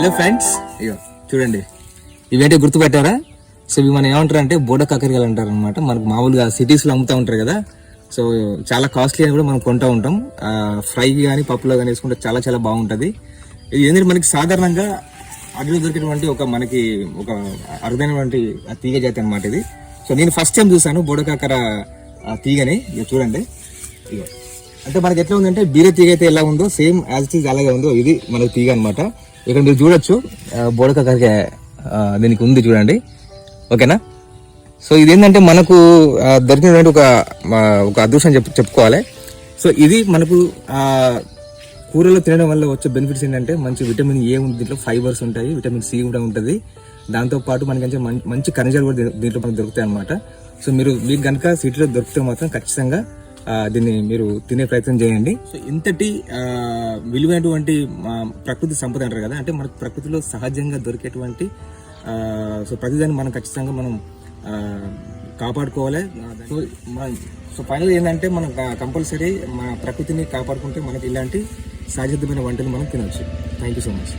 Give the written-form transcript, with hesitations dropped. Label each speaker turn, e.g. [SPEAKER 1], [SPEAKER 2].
[SPEAKER 1] Hello friends, అయ్యో చూడండి, ఇవేంటి గుర్తుపెట్టారా? సో ఇవి మనం ఏమంటారు అంటే బోడ కాకరకాయలు అంటారు అనమాట. మనకు మామూలుగా సిటీస్ లో అమ్ముతూ ఉంటారు కదా. సో చాలా కాస్ట్లీ అని కూడా మనం కొంటూ ఉంటాం. ఫ్రై కానీ పప్పులో కానీ వేసుకుంటే చాలా చాలా బాగుంటుంది. ఇది ఏంటంటే మనకి సాధారణంగా అడవిలో దొరికేటువంటి మనకి ఒక అరుదైనటువంటి తీగ జాతి అనమాట ఇది. సో నేను ఫస్ట్ టైం చూసాను బోడకాకర తీగని. ఇక చూడండి, ఇక అంటే మనకి ఎట్లా ఉందంటే బీరే తీగ అయితే ఎలా ఉందో సేమ్ యాజ్ ఇట్ ఈజ్ అలాగే ఉందో ఇది మనకి తీగ అనమాట. ఇక్కడ మీరు చూడొచ్చు బోడకాకరకాయ దీనికి ఉంది చూడండి, ఓకేనా. సో ఇదేంటంటే మనకు దొరికినటువంటి ఒక అదృష్టం చెప్పుకోవాలి. సో ఇది మనకు కూరలో తినడం వల్ల వచ్చే బెనిఫిట్స్ ఏంటంటే మంచి విటమిన్ ఏ ఉంది దీంట్లో, ఫైబర్స్ ఉంటాయి, విటమిన్ సి కూడా ఉంటుంది. దాంతోపాటు మనకి మంచి ఖనిజాలు కూడా దీంట్లో మనకు దొరుకుతాయి అనమాట. సో మీకు కనుక సిటీలో దొరికితే మాత్రం ఖచ్చితంగా దీన్ని మీరు తినే ప్రయత్నం చేయండి. సో ఇంతటి విలువైనటువంటి ప్రకృతి సంపద అంటారు కదా, అంటే మనకు ప్రకృతిలో సహజంగా దొరికేటువంటి సో ప్రతిదాన్ని మనం ఖచ్చితంగా మనం కాపాడుకోవాలి. సో ఫైనల్ ఏంటంటే మనం కంపల్సరీ మన ప్రకృతిని కాపాడుకుంటే మనకి ఇలాంటి సహజమైన వంటలు మనం తినవచ్చు. Thank you so much.